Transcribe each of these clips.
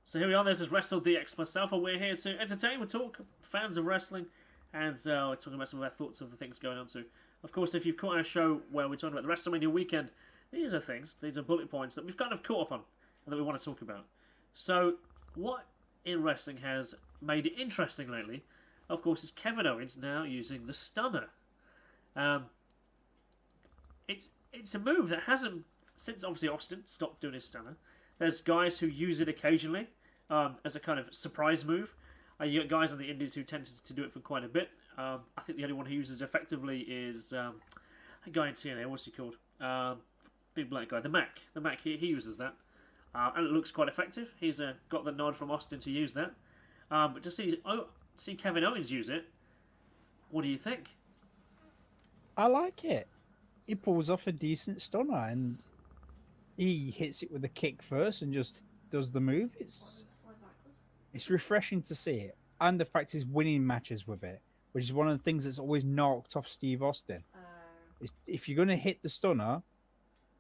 So here we are, this is WrestleDX plus Alpha. We're here to entertain, we talk, fans of wrestling, and we're talking about some of our thoughts of the things going on. So, of course, if you've caught our show where we're talking about the WrestleMania weekend, these are things, these are bullet points that we've kind of caught up on and that we want to talk about. So, what in wrestling has made it interesting lately, of course, is Kevin Owens now using the stunner. Um, it's a move that hasn't, since obviously Austin stopped doing his stunner. There's guys who use it occasionally as a kind of surprise move. You got guys on the indies who tend to do it for quite a bit. I think the only one who uses it effectively is a guy in TNA. What's he called? Big black guy, the Mac. The Mac, he uses that. And it looks quite effective. He's got the nod from Austin to use that. But to see Kevin Owens use it, what do you think? I like it. He pulls off a decent stunner and he hits it with a kick first and just does the move. It's refreshing to see it, and the fact he's winning matches with it, which is one of the things that's always knocked off Steve Austin. If you're going to hit the stunner,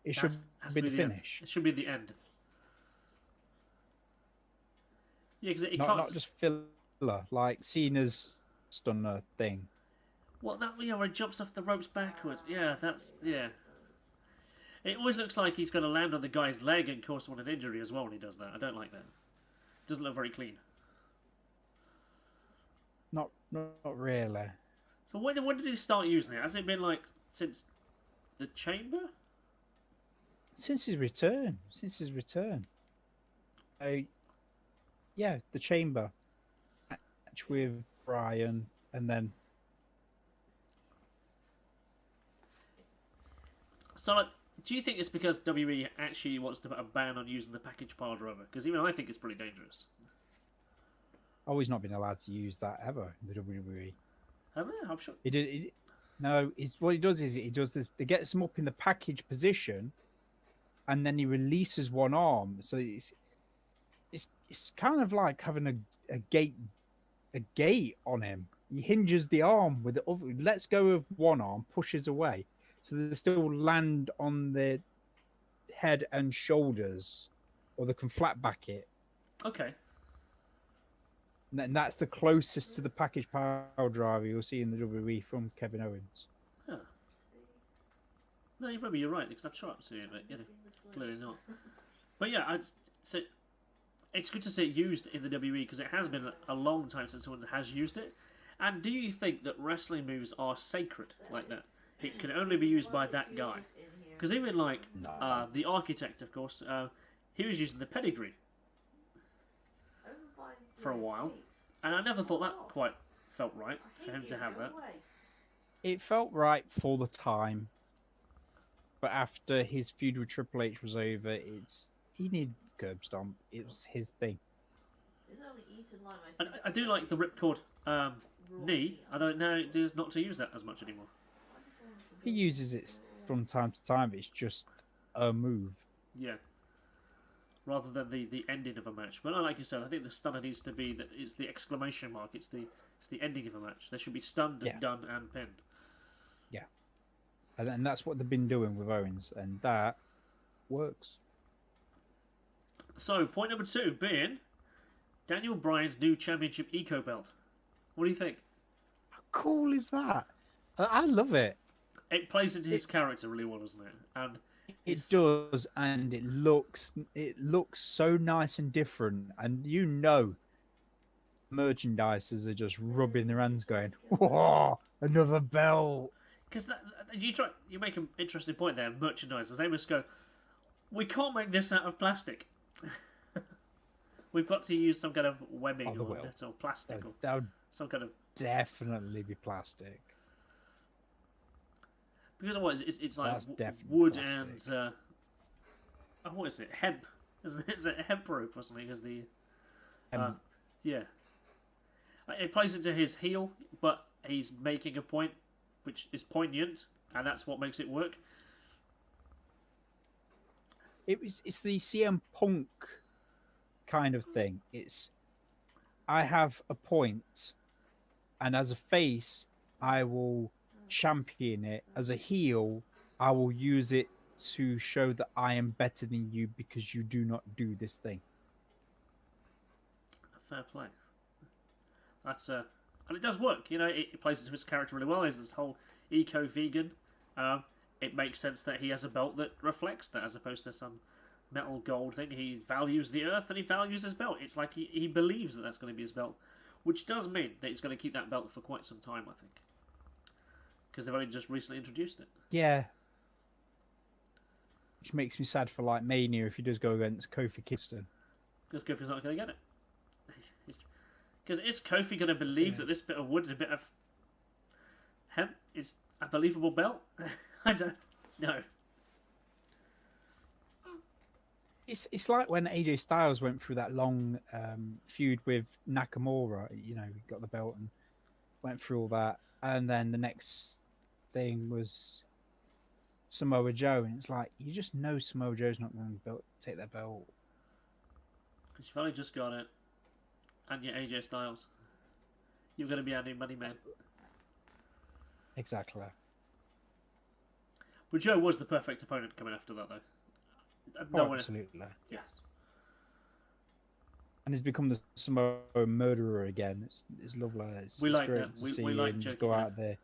it should be the finish. It should be the end. Yeah, because it not just filler like Cena's stunner thing. What that? Yeah, where he jumps off the ropes backwards. Yeah, yeah. It always looks like he's going to land on the guy's leg and cause someone an injury as well when he does that. I don't like that. It doesn't look very clean. Not really. So when did he start using it? Has it been like since the Chamber? Since his return. Yeah, the Chamber match with Bryan, and then. So, like, do you think it's because WWE actually wants to put a ban on using the package pile driver? Because even I think it's pretty dangerous. Oh, he's not been allowed to use that ever in the WWE. Hasn't it? I'm sure. He did. No, what he does is he does this. He gets him up in the package position, and then he releases one arm. So it's kind of like having a gate on him. He hinges the arm with the other. Lets go of one arm, pushes away, so they still land on the head and shoulders, or they can flat back it. Okay. And that's the closest to the package power driver you'll see in the WWE from Kevin Owens. Huh. No, maybe you're right, because I'm sure I'm seeing it, but clearly not. But yeah, so it's good to see it used in the WWE because it has been a long time since someone has used it. And do you think that wrestling moves are sacred like that? It can only be used by that guy. Because even like the Architect, of course, he was using the pedigree for a while, and I never thought that quite felt right for him to have that. It felt right for the time, but after his feud with Triple H was over, he needed curb stomp. It was his thing. I do like the ripcord knee, although now it is not to use that as much anymore. He uses it from time to time. It's just a move. Yeah. Rather than the ending of a match. But like you said, I think the stunner needs to be that it's the exclamation mark. It's the ending of a match. They should be stunned and done and pinned. Yeah, and that's what they've been doing with Owens, and that works. So point number 2 being Daniel Bryan's new championship eco belt. What do you think? How cool is that? I love it. It plays into his character really well, doesn't it? And it does, and it looks so nice and different, and merchandisers are just rubbing their hands going, whoa, another belt. Because you make an interesting point there, merchandisers. They must go, we can't make this out of plastic. We've got to use some kind of webbing or plastic or some kind of... Definitely be plastic. Because otherwise it's like wood plastic. And what is it? Hemp, isn't it? Is it hemp rope or something? Because yeah, it plays into his heel, but he's making a point which is poignant, and that's what makes it work. It's the CM Punk kind of thing. It's I have a point, and as a face, I will champion it. As a heel, I will use it to show that I am better than you because you do not do this thing. fair play. That's and it does work. You know, it plays into his character really well. There's this whole eco-vegan. It makes sense that he has a belt that reflects that, as opposed to some metal gold thing. He values the earth and he values his belt. It's like he believes that that's going to be his belt, which does mean that he's going to keep that belt for quite some time, I think, because they've only just recently introduced it. Yeah. Which makes me sad for like Mania if he does go against Kofi Kingston. Because Kofi's not going to get it. Because is Kofi going to believe that this bit of wood and a bit of hemp is a believable belt? I don't know. It's like when AJ Styles went through that long feud with Nakamura. You know, he got the belt and went through all that, and then the next thing was Samoa Joe, and it's like you just know Samoa Joe's not going to take that belt. Because you've only just got it, and you're AJ Styles. You're going to be our new money man. Exactly. But Joe was the perfect opponent coming after that, though. Absolutely. Yes. And he's become the Samoa murderer again. It's lovely. We like great that. to see We like him just joking go out there.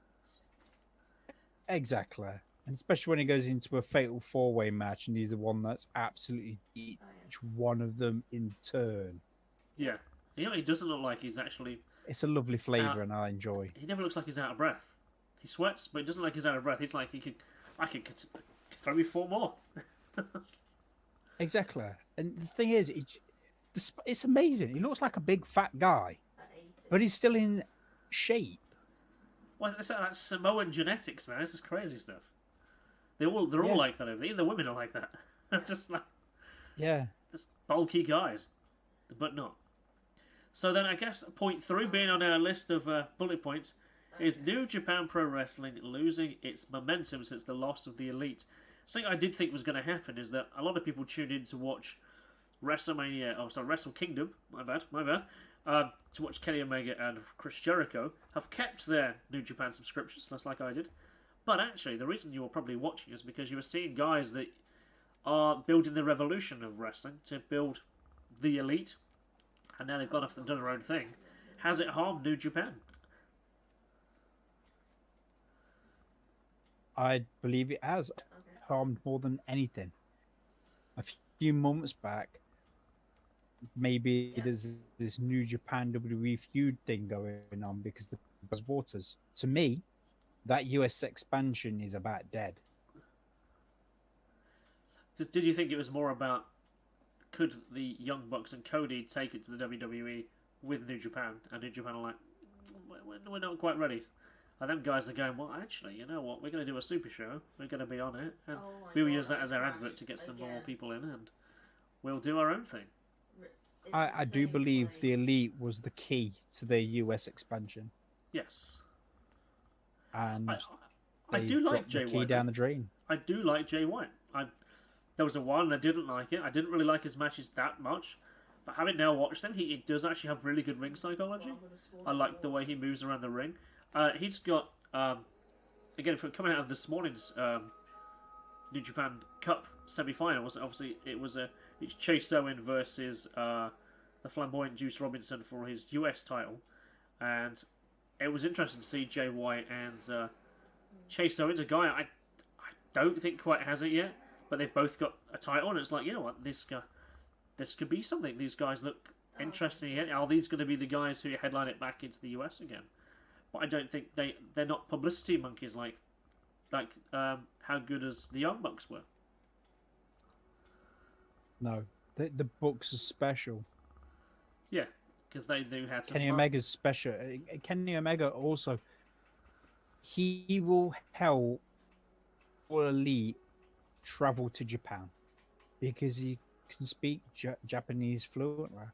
Exactly. And especially when he goes into a fatal four-way match and he's the one that's absolutely each one of them in turn. Yeah. You know, he doesn't look like he's actually... It's a lovely flavour and I enjoy. He never looks like he's out of breath. He sweats, but he doesn't look like he's out of breath. He's like, I could throw me 4 more. Exactly. And the thing is, it's amazing. He looks like a big fat guy, but he's still in shape. Well, it's like Samoan genetics, man. This is crazy stuff. They're all like that over there. Even the women are like that. Just like just bulky guys, but not. So then, I guess point 3 being on our list of bullet points is New Japan Pro Wrestling losing its momentum since the loss of the Elite. Something I did think was going to happen is that a lot of people tuned in to watch Wrestle Kingdom, my bad, to watch Kenny Omega and Chris Jericho, have kept their New Japan subscriptions, just like I did. But actually, the reason you were probably watching is because you were seeing guys that are building the revolution of wrestling to build the Elite, and now they've gone off and done their own thing. Has it harmed New Japan? I believe it has harmed more than anything. A few months back, maybe there's this New Japan WWE feud thing going on because the Waters. To me, that US expansion is about dead. Did you think it was more about could the Young Bucks and Cody take it to the WWE with New Japan, and New Japan are like, we're not quite ready. And them guys are going, well, actually, you know what? We're going to do a super show. We're going to be on it, and we'll use that as our advert to get some more people in, and we'll do our own thing. I do believe the Elite was the key to their US expansion. Yes. And I do like Jay White. Key White. down the drain. I do like Jay White. There was a while and I didn't like it. I didn't really like his matches that much. But having now watched them, he does actually have really good ring psychology. I like the way he moves around the ring. He's got, again, coming out of this morning's New Japan Cup semi-finals, obviously it's Chase Owen versus the flamboyant Juice Robinson for his US title. And it was interesting to see Jay White and Chase Owens, a guy I don't think quite has it yet, but they've both got a title, and it's like, you know what, this could be something. These guys look interesting. Are these going to be the guys who headline it back into the US again? But I don't think they're not publicity monkeys like how good as the Young Bucks were. No, the books are special. Yeah, because they knew how to. Kenny Omega's special. Kenny Omega also, he will help All Elite travel to Japan because he can speak Japanese fluently.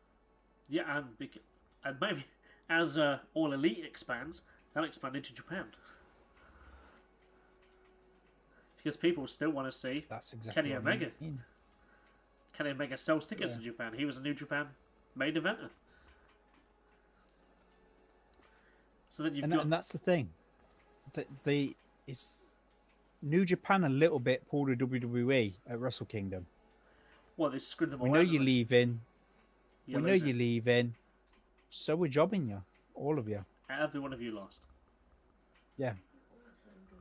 Yeah, and maybe as All Elite expands, they'll expand into Japan. Because people still want to see Kenny Omega. Kenny Omega sells tickets in Japan. He was a New Japan main eventer. So then and that's the thing. It's New Japan a little bit pulled a WWE at Wrestle Kingdom. Well, they screwed them all We know you're leaving. We know you're leaving. So we're jobbing you, all of you. Every one of you lost. Yeah.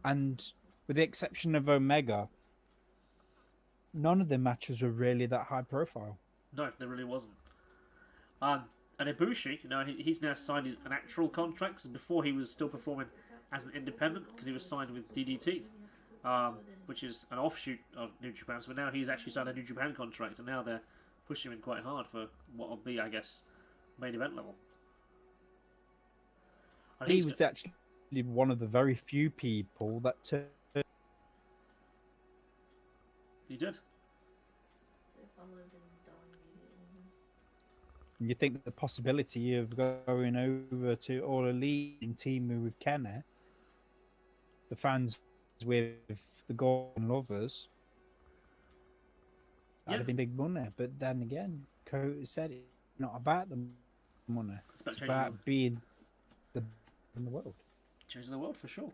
And with the exception of Omega, none of the matches were really that high profile. No, there really wasn't. And Ibushi, he's now signed an actual contract. Because before he was still performing as an independent because he was signed with DDT, which is an offshoot of New Japan. So now he's actually signed a New Japan contract, and now they're pushing him quite hard for what will be, I guess, main event level. And he was actually one of the very few people that took. He did. You think that the possibility of going over to All Elite and teaming with Kenny, the fans with the Golden Lovers, that'd have been big money. But then again, Kota said it's not about the money. It's about being in the world. Changing the world for sure.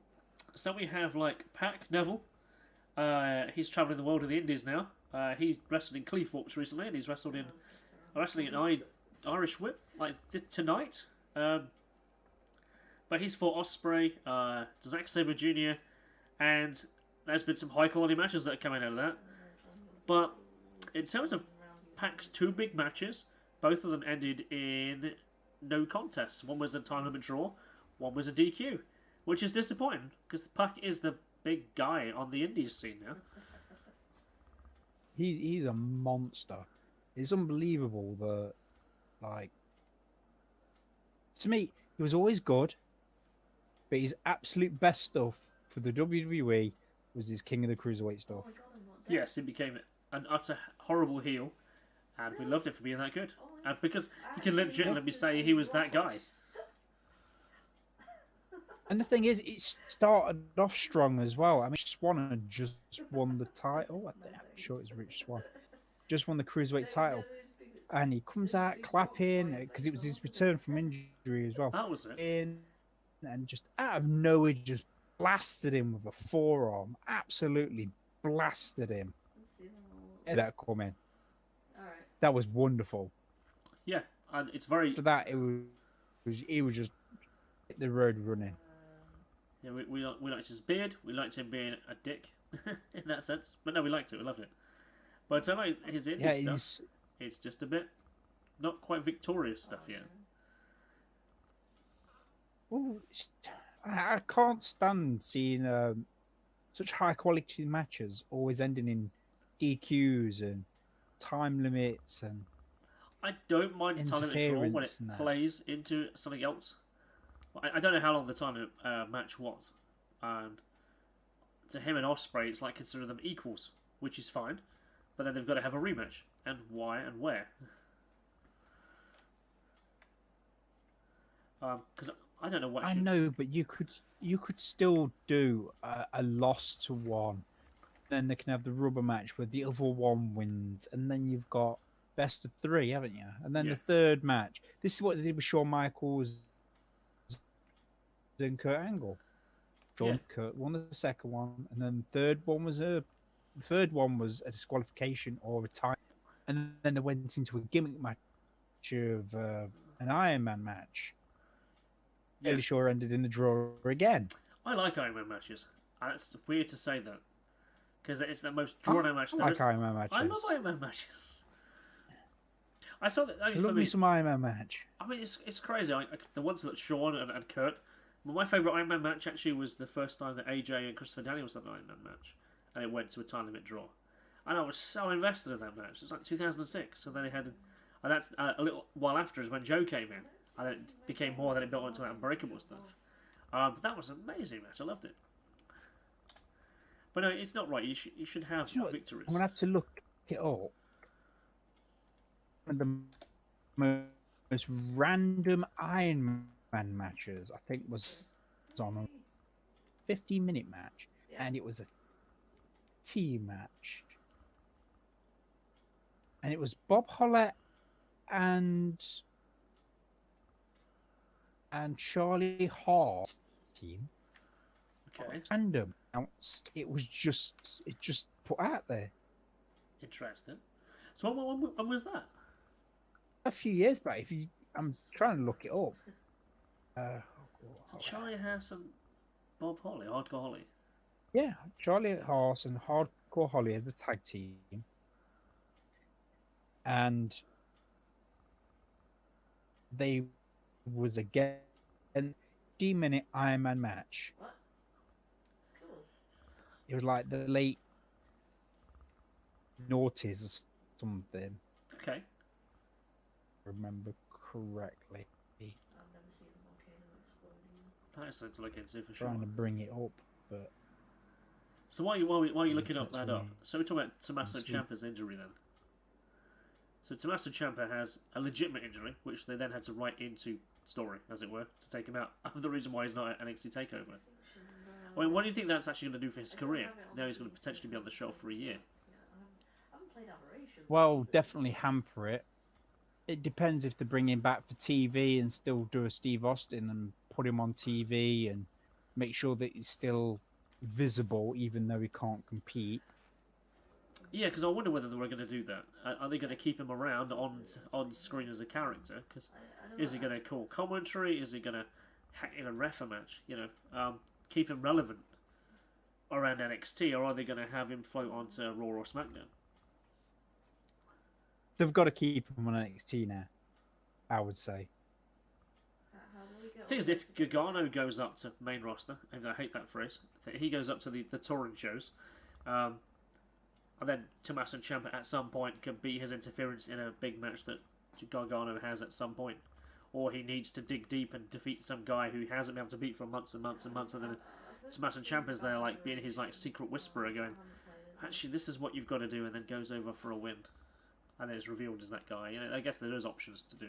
So we have like Pac, Neville. He's travelling the world of the Indies now. He wrestled in Cleethorpes recently, and he's wrestling in Irish Whip like tonight. But he's fought Ospreay, Sabre Jr, and there's been some high quality matches that are coming out of that. But in terms of Pac's two big matches, both of them ended in no contests. One was a time limit draw, one was a DQ, which is disappointing because Pac is the big guy on the Indies scene now. He's a monster. It's unbelievable that, like, to me, he was always good, but his absolute best stuff for the WWE was his King of the Cruiserweight stuff. Yes, he became an utter horrible heel, and we loved it for being that good. And because you can legitimately say he was that guy. And the thing is, it started off strong as well. I mean, Swan had just won the title. I'm sure it's Rich Swan. Just won the Cruiserweight title. And he comes out clapping, because it was his return from injury as well. That was it. And just out of nowhere, just blasted him with a forearm. Absolutely blasted him. That coming. That was wonderful. Yeah, and it's very... After that, he was just hit the road running. Yeah, we liked his beard. We liked him being a dick in that sense. But no, we liked it. We loved it. But I like his indie stuff. It's just a bit not quite victorious stuff yet. Well, I can't stand seeing such high quality matches always ending in DQs and time limits and. I don't mind time limit draw when it plays into something else. I don't know how long the time limit match was, and to him and Ospreay, it's like consider them equals, which is fine, but then they've got to have a rematch, and why and where? Because I don't know what. I know, but you could still do a loss to one, then they can have the rubber match where the other one wins, and then you've got best of three, haven't you? And then the third match. This is what they did with Shawn Michaels and Kurt Angle. Kurt won the second one, and then the third one was a disqualification or a tie, and then they went into a gimmick match of an Iron Man match. Fairly sure ended in the draw again. I like Iron Man matches. It's weird to say that because it's the most drawn-out match. I like Iron Man matches. I love Iron Man matches. I saw that. I love me some Iron Man match. I mean, it's crazy. The ones that Shawn and Kurt. But my favourite Iron Man match actually was the first time that AJ and Christopher Daniels had an Iron Man match, and it went to a time limit draw, and I was so invested in that match. It was like 2006, and then they had, and that's a little while after is when Joe came in, and it became more than it built into that Unbreakable stuff. But that was an amazing match. I loved it. But no, it's not right. You should have victories. I'm gonna have to look it up. One of the most random Iron Man matches, I think, was on a 15-minute match, and it was a team match, and it was Bob Hollett and Charlie Hart team. Okay. Random. It just put out there. Interesting. So when was that? A few years back. I'm trying to look it up. Charlie Haas and Bob Holly, Hardcore Holly. Yeah, Charlie Haas and Hardcore Holly are the tag team. And they was again 50-minute Iron Man match. What? Cool. It was like the late noughties or something. Okay. Remember correctly. I've never seen a volcano exploding. That is something to look into for sure. Trying to bring it up, but So while you're looking up that up, so we're talking about Tommaso Ciampa's injury then. So Tommaso Ciampa has a legitimate injury, which they then had to write into story, as it were, to take him out. The reason why he's not at NXT Takeover. I mean, what do you think that's actually going to do for his career? Now he's going to potentially be on the show for a year. I haven't played Aberration. well, definitely hamper it. It depends if they bring him back for TV and still do a Steve Austin and put him on TV and make sure that he's still visible, even though he can't compete. Yeah, because I wonder whether they were going to do that. Are they going to keep him around on screen as a character? Because is he going to call commentary? Is he going to hack in a ref a match? You know, keep him relevant around NXT, or are they going to have him float onto Raw or SmackDown? They've got to keep him on NXT now, I would say. How do we get The thing is, if Gargano goes up to main roster, and I hate that phrase, he goes up to the touring shows, and then Tommaso Ciampa at some point can be his interference in a big match that Gargano has at some point. Or he needs to dig deep and defeat some guy who he hasn't been able to beat for months and months and months, and then Tommaso Ciampa's there like being his like secret whisperer going, actually this is what you've got to do, and then goes over for a win. And then it's revealed as that guy. You know, I guess there is options to do.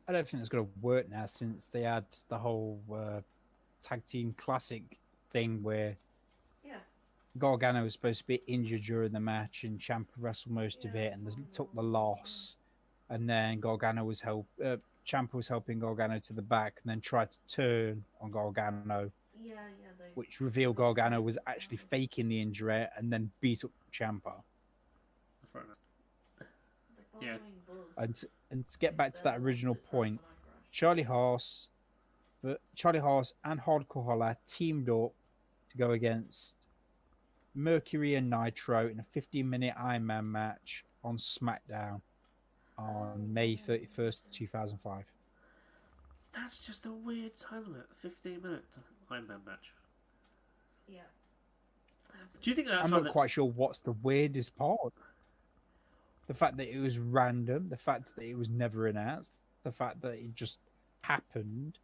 I don't think it's going to work now since they had the whole tag team classic thing where Gargano was supposed to be injured during the match and Ciampa wrestled most of it and took the loss. And then Ciampa was helping Gargano to the back and then tried to turn on Gargano, which revealed Gargano was actually faking the injury and then beat up Ciampa. Fair enough. Yeah. And to get back to that original point, Charlie Haas and Hardcore Holly teamed up to go against Mercury and Nitro in a 15-minute Iron Man match on SmackDown on May 31st, 2005. That's just a weird time limit. 15-minute Iron Man match. Yeah. Do you think that's? I'm not quite sure what's the weirdest part. The fact that it was random, the fact that it was never announced, the fact that it just happened,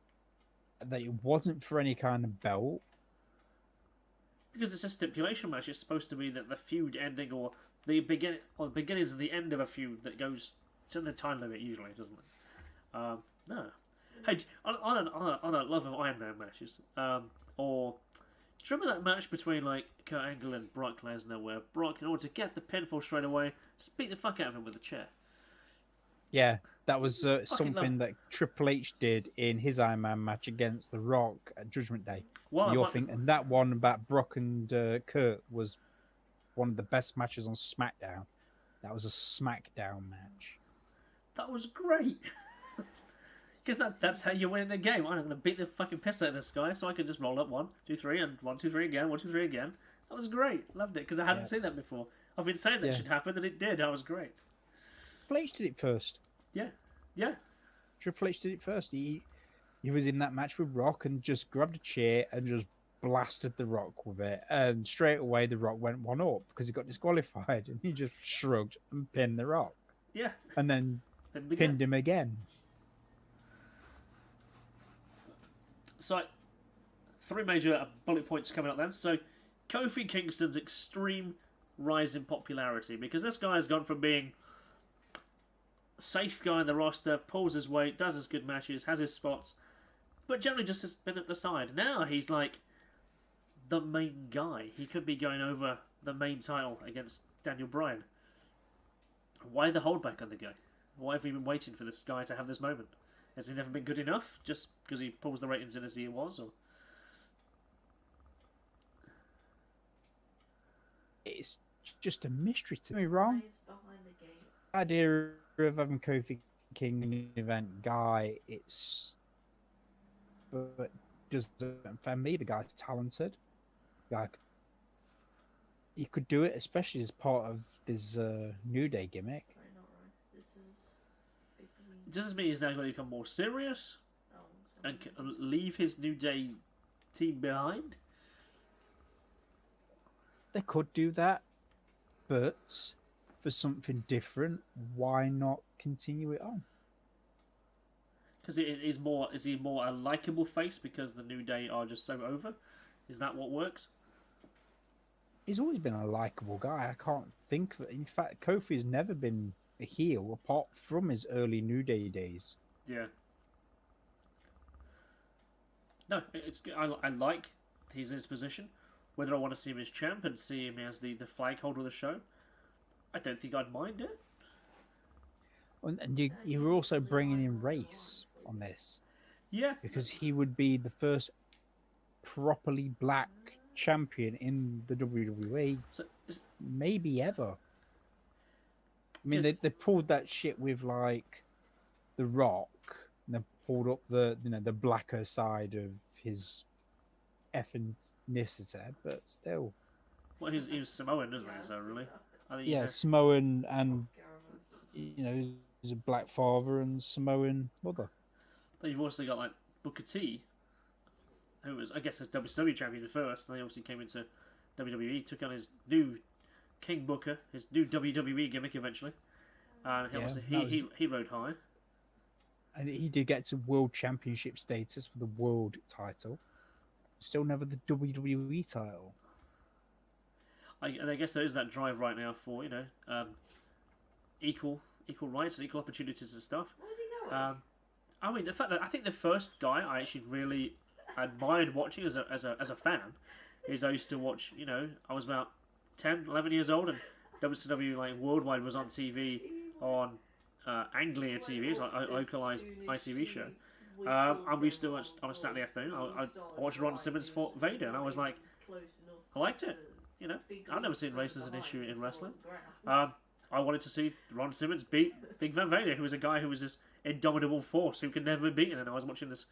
that it wasn't for any kind of belt. Because it's a stipulation match, it's supposed to be that the feud ending or the beginnings of the end of a feud that goes to the time limit usually, doesn't it? No. Hey, I don't love Iron Man matches. Or do you remember that match between like Kurt Angle and Brock Lesnar, where Brock, in order to get the pinfall straight away, just beat the fuck out of him with a chair? Yeah, that was something that Triple H did in his Iron Man match against The Rock at Judgment Day. And that one about Brock and Kurt was one of the best matches on SmackDown. That was a SmackDown match. That was great. Because that's how you win the game. I'm going to beat the fucking piss out of this guy so I can just roll up 1, 2, 3, and 1, 2, 3 again, 1, 2, 3 again. That was great. Loved it because I hadn't seen that before. I've been saying that should happen and it did. That was great. Triple H did it first. Yeah. Triple H did it first. He was in that match with Rock and just grabbed a chair and just blasted The Rock with it. And straight away, The Rock went one up because he got disqualified. And he just shrugged and pinned The Rock. Yeah. And then pinned him again. So, 3 major bullet points coming up then. So, Kofi Kingston's extreme rise in popularity, because this guy has gone from being safe guy in the roster, pulls his weight, does his good matches, has his spots, but generally just has been at the side. Now he's like the main guy. He could be going over the main title against Daniel Bryan. Why the holdback on the guy? Why have we been waiting for this guy to have this moment? Has he never been good enough just because he pulls the ratings in as he was? Or it's just a mystery to me, wrong? Behind the gate. Idea of having Kofi king event guy. But doesn't offend me. The guy's talented. Like, he could do it, especially as part of this New Day gimmick. Right, not right. This is big green. Does this mean he's now going to become more serious Oh, and leave his New Day team behind? They could do that, but for something different, why not continue it on? Because it is more. Is he more a likable face because the New Day are just so over? Is that what works? He's always been a likable guy. I can't think of it. In fact, Kofi's never been a heel apart from his early New Day days. Yeah. No, it's good. I like he's in his position. Whether I want to see him as champ and see him as the flag holder of the show, I don't think I'd mind it. And you were also bringing in Race on this Yeah. because he would be the first properly black champion in the WWE, So maybe ever. I mean, they pulled that shit with like The Rock, and they pulled up the the blacker side of his ethnicity, but still, well, he was Samoan, isn't he? So really, I think, yeah, Samoan, and he's a black father and Samoan mother. But you've also got like Booker T, who was, I guess, a WCW champion first, and he obviously came into WWE, took on his new King Booker, his new WWE gimmick eventually, and he rode high. And he did get to world championship status for the world title. Still never the WWE title. And I guess there is that drive right now for equal rights and equal opportunities and stuff. What was he going? I mean, the fact that I think the first guy I actually really admired watching as a fan is I used to watch. I was about 10, 11 years old, and WCW like Worldwide was on TV on Anglia TV, it's like a localized ITV show. And we used to watch on a Saturday afternoon. I watched Ron Simmons fought Vader, and I was like, I liked it. I've never seen race as an issue in wrestling. I wanted to see Ron Simmons beat Big Van Vader, who was a guy who was this indomitable force who could never be beaten. And I was watching this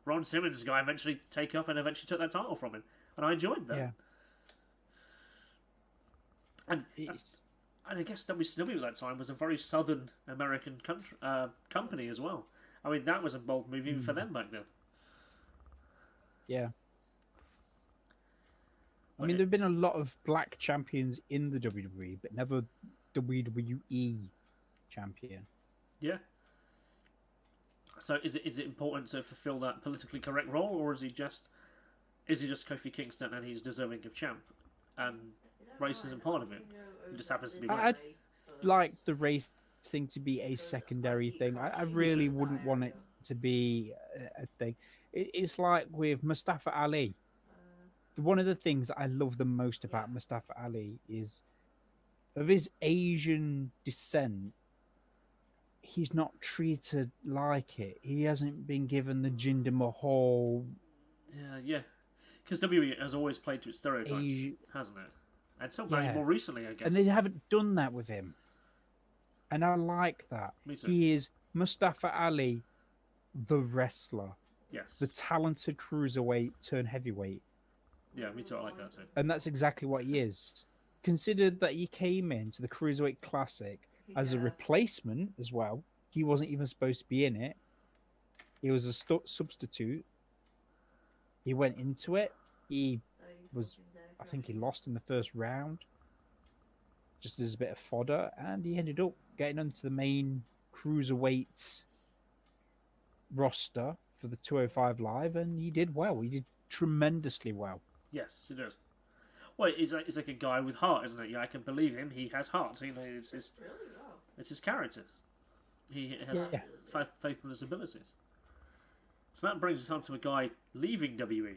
Ron Simmons guy eventually take up and eventually took that title from him, and I enjoyed that. Yeah. And I guess WCW at that time was a very Southern American company as well. I mean, that was a bold move even for them back then. Yeah. I mean, there have been a lot of black champions in the WWE, but never WWE champion. Yeah. So is it important to fulfill that politically correct role, or is he just Kofi Kingston and he's deserving of champ, and race isn't part of it? It just happens to be black. I'd like the race thing to be a secondary thing. I really wouldn't want it to be a thing. It's like with Mustafa Ali. One of the things I love the most about Mustafa Ali is of his Asian descent, he's not treated like it. He hasn't been given the Jinder Mahal. Yeah. Because WWE has always played to its stereotypes, hasn't it? Until more recently, I guess. And they haven't done that with him. And I like that. Me too. He is Mustafa Ali, the wrestler. Yes. The talented cruiserweight turned heavyweight. Yeah, me too. I like that too. And that's exactly what he is. Considered that he came into the Cruiserweight Classic as a replacement as well. He wasn't even supposed to be in it. He was a substitute. He went into it. I think he lost in the first round. Just as a bit of fodder. And he ended up getting onto the main Cruiserweight roster for the 205 Live. And he did well. He did tremendously well. Yes, he does. Well, he's like a guy with heart, isn't it? Yeah, I can believe him. He has heart. It's his character. He has faith in his abilities. So that brings us on to a guy leaving WWE,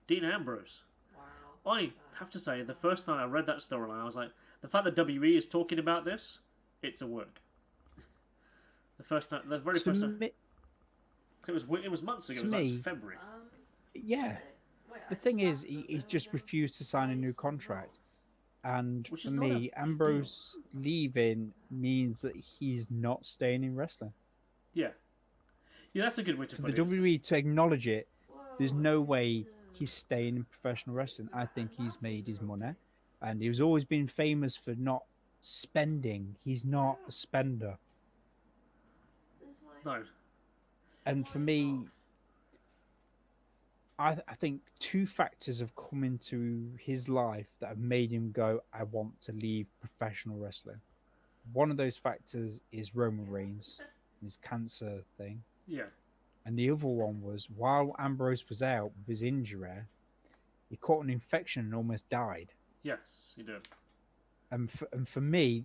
Dean Ambrose. Wow. I have to say, the first time I read that storyline, I was like, the fact that WWE is talking about this, it's a work. The very first time. It was months ago. It was like February. Yeah. The thing is, he just refused to sign a new contract. And Which for is not a me, big deal. Ambrose leaving means that he's not staying in wrestling. Yeah. Yeah, that's a good way to For put the it. WWE to acknowledge it, there's Whoa, no it's way the- he's staying in professional wrestling. I think he's made his money, and he's always been famous for not spending. He's not a spender. There's like No. And for me, I think two factors have come into his life that have made him go, I want to leave professional wrestling. One of those factors is Roman Reigns, his cancer thing. Yeah. And the other one was while Ambrose was out with his injury, he caught an infection and almost died. Yes, you did. And for me,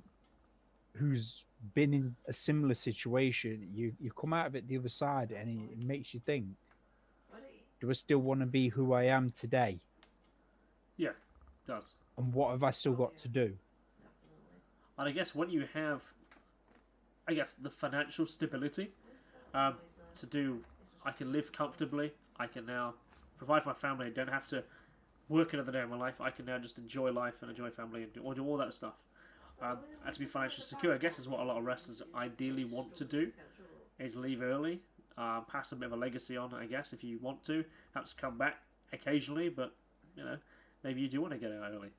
who's been in a similar situation, you come out of it the other side and it makes you think, buddy. do I still want to be who I am today? Yeah, it does. And what have I still got to do? Definitely. And I guess when you have, I guess, the financial stability to do, I can live comfortably. I can now provide for my family. I don't have to work another day of my life. I can now just enjoy life and enjoy family and do all that stuff. And to be financially secure, I guess, is what a lot of wrestlers ideally want to do, is leave early, pass a bit of a legacy on, I guess, if you want to. Perhaps come back occasionally, but, you know, maybe you do want to get out early.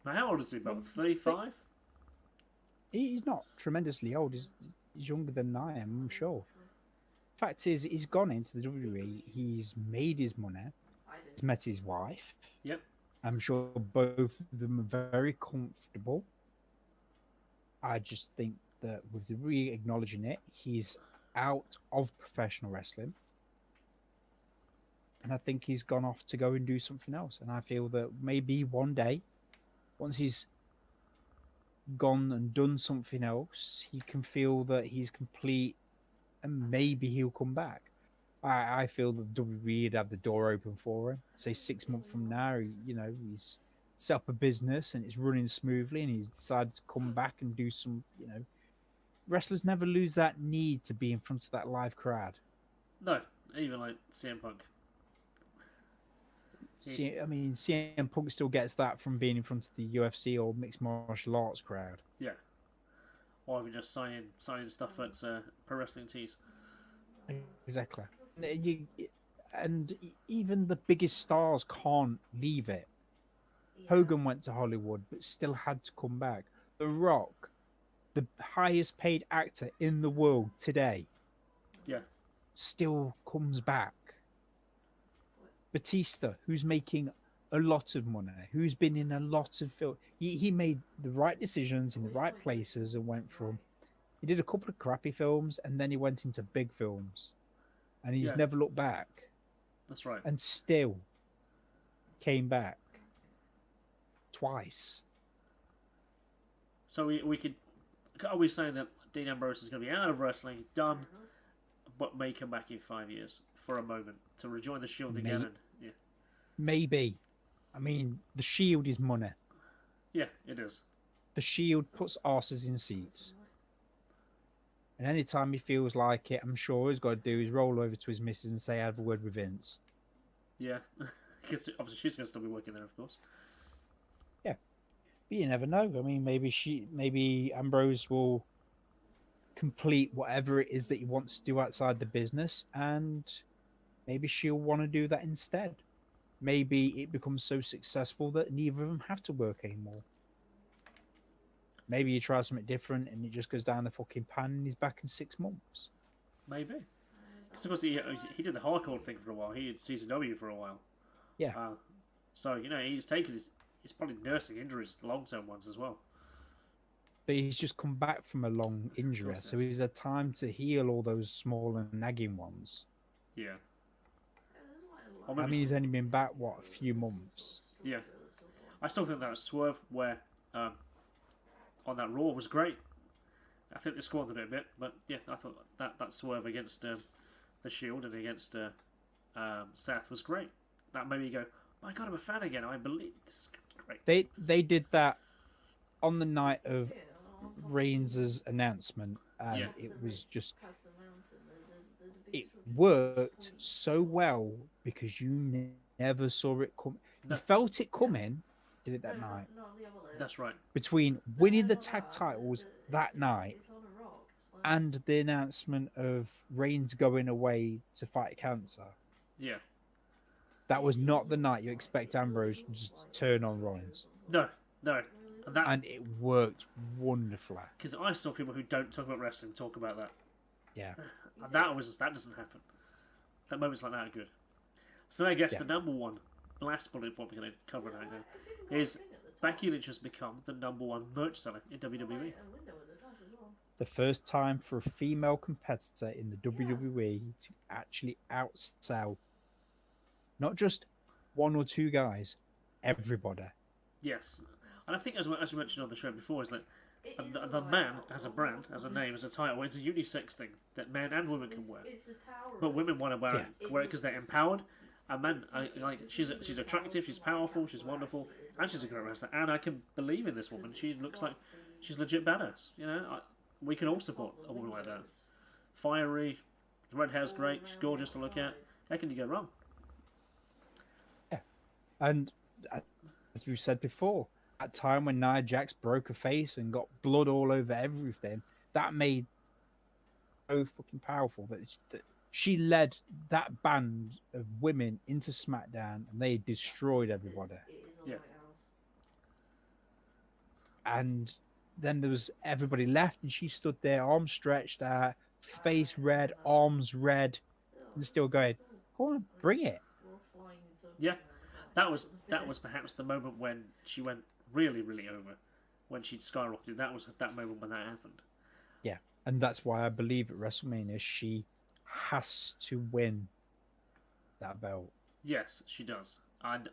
Now, how old is he, about 35? He's not tremendously old. He's younger than I am, I'm sure. Fact is, he's gone into the WWE. He's made his money. He's met his wife. Yep. I'm sure both of them are very comfortable. I just think that with the re-acknowledging it, he's out of professional wrestling. And I think he's gone off to go and do something else. And I feel that maybe one day, once he's gone and done something else, he can feel that he's complete and maybe he'll come back. I feel that WWE would have the door open for him. Say 6 months from now, he's set up a business and it's running smoothly and he's decided to come back and do some, wrestlers never lose that need to be in front of that live crowd. No, even like CM Punk. CM Punk still gets that from being in front of the UFC or mixed martial arts crowd. Yeah. Or even just signing stuff at Pro Wrestling Tees. Exactly. And even the biggest stars can't leave it. Hogan went to Hollywood, but still had to come back. The Rock, the highest paid actor in the world today, Yeah. still comes back. Batista, who's making a lot of money, who's been in a lot of film. He made the right decisions in the right places and went from. He did a couple of crappy films and then he went into big films, and he's Yeah. never looked back. That's right. And still came back twice. So we could. Are we saying that Dean Ambrose is going to be out of wrestling, done, but may come back in 5 years for a moment to rejoin the Shield again? And, yeah. Maybe. I mean, the Shield is money. Yeah, it is. The Shield puts arses in seats. And anytime he feels like it, I'm sure all he's got to do is roll over to his missus and say, I have a word with Vince. Yeah, because obviously she's going to still be working there, of course. Yeah, but you never know. I mean, maybe Ambrose will complete whatever it is that he wants to do outside the business, and maybe she'll want to do that instead. Maybe it becomes so successful that neither of them have to work anymore. Maybe he tries something different and it just goes down the fucking pan and he's back in 6 months. Maybe. Because of course he did the hardcore thing for a while. He did CZW for a while. Yeah. So he's taken he's probably nursing injuries, long term ones as well. But he's just come back from a long injury, so he's had time to heal all those small and nagging ones. Yeah. I mean, he's only been back a few months. Yeah. I still think that swerve where on that Raw was great. I think they squandered it a bit, but yeah, I thought that swerve against the Shield and against Seth was great. That made me go, my God, I'm a fan again. I believe this is great. They did that on the night of Reigns' announcement, and it was just it worked so well because you never saw it come. You felt it coming, did it that night. Not on the other list. That's right. Between winning the tag titles that night It's on a rock. It's like, and the announcement of Reigns going away to fight cancer, Yeah. that was not the night you expect Ambrose to just turn on Rollins. No. And that's And it worked wonderfully. because I saw people who don't talk about wrestling talk about that. Yeah. And that doesn't happen. That moments like that are good. So I guess Yeah. the number one last bullet point we're going to cover now it's even got a is thing at the top. Becky Lynch has become the number one merch seller in WWE. A window at the top as well. The first time for a female competitor in the WWE to actually outsell not just one or two guys, everybody. Yes, and I think as we mentioned on the show before, is that It is the a man lighthouse. as a brand, as a name, as a title, it's a unisex thing that men and women can wear. It's a tower. But women want to wear Yeah. it because they're empowered. And men, she's attractive, she's powerful, she's wonderful, and she's a great wrestler. And I can believe in this woman. She looks like she's legit badass. You know, we can all support a woman like that. Fiery, red hair's great, she's gorgeous to look at. How can you go wrong? And as we've said before, at time when Nia Jax broke her face and got blood all over everything, that made so fucking powerful that she led that band of women into SmackDown and they destroyed everybody. It is a Yeah. lighthouse. And then there was everybody left and she stood there, arms stretched out, face red, arms red, and still going, go on, bring it. We're flying in circles Yeah. around the side. That was perhaps the moment when she went really, really over. When she skyrocketed. That was that moment when that happened. Yeah. And that's why I believe at WrestleMania she has to win that belt. Yes, she does. And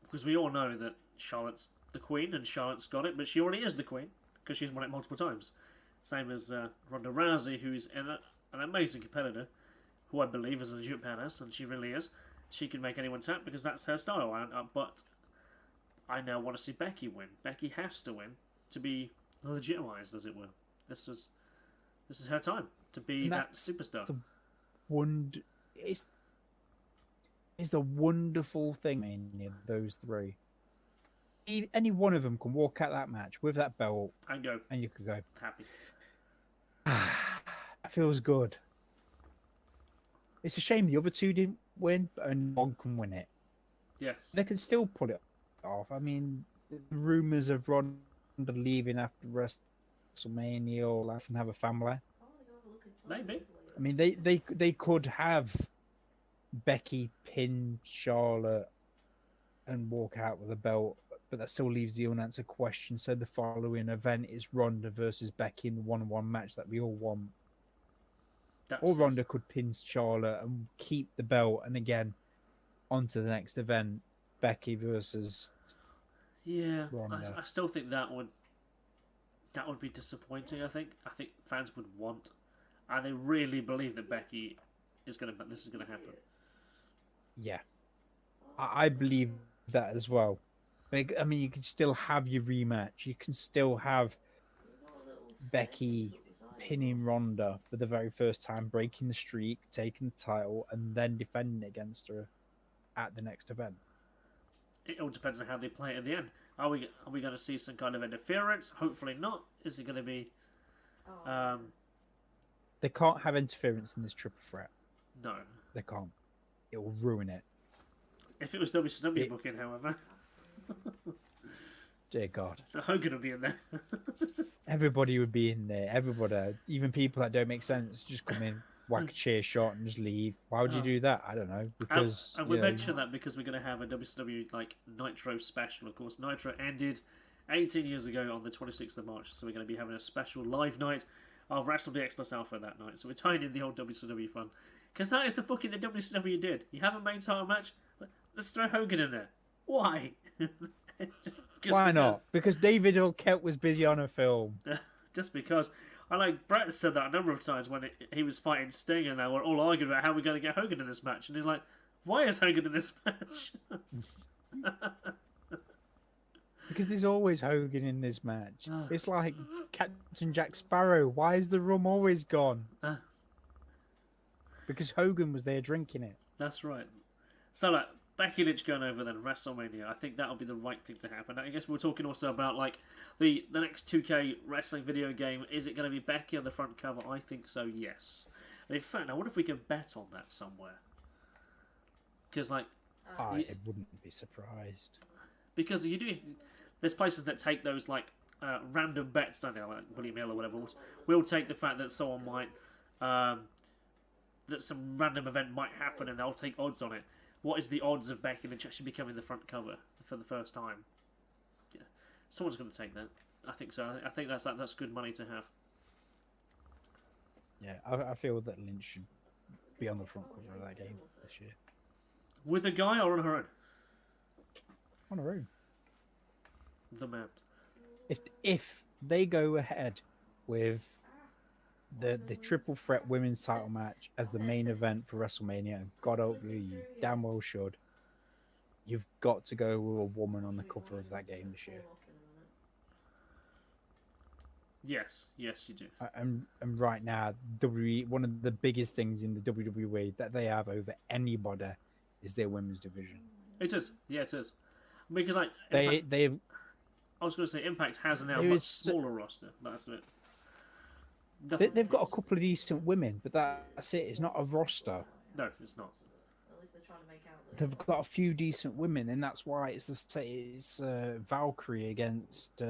because we all know that Charlotte's the queen and Charlotte's got it, but she already is the queen because she's won it multiple times. Same as Ronda Rousey, who's an amazing competitor, who I believe is a legit badass, and she really is. She can make anyone tap because that's her style. But I now want to see Becky win. Becky has to win to be legitimized, as it were. This is her time to be And that that's superstar. It's the wonderful thing in those three. Any one of them can walk out that match with that belt, And go and you could go, happy. that feels good. It's a shame the other two didn't win, but only one can win it. Yes. They can still pull it off. I mean, the rumors of Ronda leaving after WrestleMania or laugh and have a family. Oh, they gotta look inside Maybe. later. I mean, they could have Becky pin Charlotte and walk out with a belt, but that still leaves the unanswered question. So the following event is Ronda versus Becky in the 1-on-1 match that we all want. Or Ronda could pin Charlotte and keep the belt, and again, on to the next event, Becky versus Yeah, Ronda. I still think that would be disappointing. I think fans would want, and they really believe that Becky this is gonna happen. Yeah, I believe that as well. I mean, you can still have your rematch. You can still have Becky pinning Ronda for the very first time, breaking the streak, taking the title, and then defending it against her at the next event. It all depends on how they play it in the end. Are we going to see some kind of interference? Hopefully not. Is it going to be? They can't have interference in this triple threat. No. They can't. It will ruin it. If it was WCW booking, however, Dear God. Hogan would be in there. Everybody would be in there. Everybody, even people that don't make sense, just come in, whack a chair shot, and just leave. Why would you do that? I don't know. Because and we mentioned that because we're going to have a WCW Nitro special. Of course, Nitro ended 18 years ago on the 26th of March, so we're going to be having a special live night of WrestleDX plus Alpha that night. So we're tying in the old WCW fun because that is the booking that WCW did. You have a main title match, let's throw Hogan in there. Why? Why not? Because David Arquette was busy on a film. Just because. I like Brett said that a number of times when he was fighting Sting and they were all arguing about how we're going to get Hogan in this match. And he's like, why is Hogan in this match? Because there's always Hogan in this match. It's like Captain Jack Sparrow. Why is the rum always gone? Because Hogan was there drinking it. That's right. So Becky Lynch going over then WrestleMania. I think that'll be the right thing to happen. I guess we're talking also about like the next 2K wrestling video game. Is it going to be Becky on the front cover? I think so. Yes. And in fact, I wonder if we can bet on that somewhere. Because like, I wouldn't be surprised. because you do, there's places that take those like random bets, don't they? Like William Hill or whatever. We'll take the fact that someone might, that some random event might happen, and they'll take odds on it. What is the odds of Becky Lynch actually becoming the front cover for the first time? Yeah, someone's going to take that. I think so. I think that's good money to have. Yeah, I feel that Lynch should be on the front cover of that game this year. With a guy or on her own? On her own. The man. If they go ahead with the triple threat women's title match as the main event for WrestleMania, and God help you, you damn well should. You've got to go with a woman on the cover of that game this year. Yes, you do. And right now, WWE, one of the biggest things in the WWE that they have over anybody is their women's division. It is. Yeah, it is. Because like I was going to say Impact has now a There much is- smaller roster, but that's it. they've got a couple of decent women, but that's it. It's not a roster. No, it's not. At least they're trying to make out that They've got a few decent women, and that's why it's Valkyrie against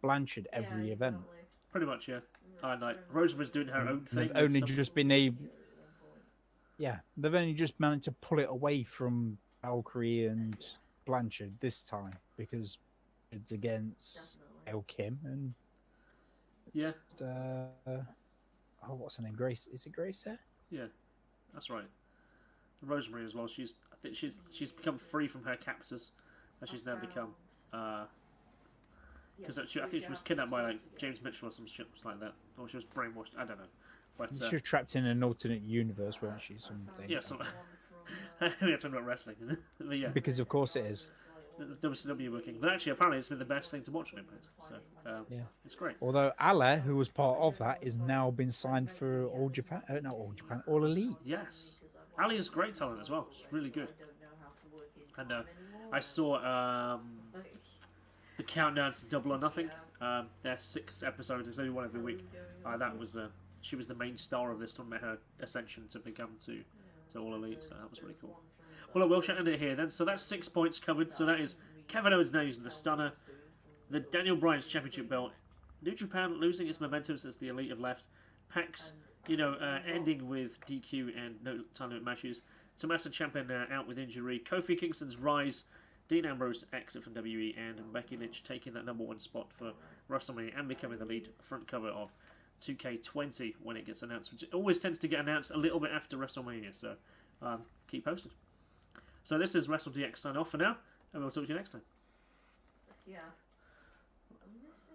Blanchard every yeah, event. exactly. Pretty much, yeah. And like Rosemary's doing her own And thing. they've only and some- just been able, they've only just managed to pull it away from Valkyrie and Blanchard this time because it's against Definitely. El Kim and Yeah. what's her name? Grace? Is it Grace there? Yeah, that's right. Rosemary as well. I think she's become free from her captors, and she's now become. Because I think she was kidnapped by like James Mitchell or some shit like that, or she was brainwashed. I don't know. But She was trapped in an alternate universe, wasn't she? Something. yeah, so we're talking about wrestling, but yeah, Because of course it is. the WCW working. But actually, apparently, it's been the best thing to watch on Impact. So Yeah. it's great. Although Ale, who was part of that, is now been signed for All Japan. Not All Japan, All Elite. Yes, Ali is great talent as well. She's really good. And I saw the countdown to Double or Nothing. Their 6th episode. There's only one every week. That was she was the main star of this tournament. Her ascension to become to All Elite. So that was really cool. Well, we'll end it here then. So that's 6 points covered. So that is Kevin Owens now using the stunner, the Daniel Bryan's championship belt, New Japan losing its momentum since the Elite have left, PAX, ending with DQ and no time limit matches, Tommaso Ciampa out with injury, Kofi Kingston's rise, Dean Ambrose exit from WWE, and Becky Lynch taking that #1 spot for WrestleMania and becoming the lead front cover of 2K20 when it gets announced, which always tends to get announced a little bit after WrestleMania. So keep posted. So this is WrestleDX sign off for now, and we'll talk to you next time. Yeah. I missed it.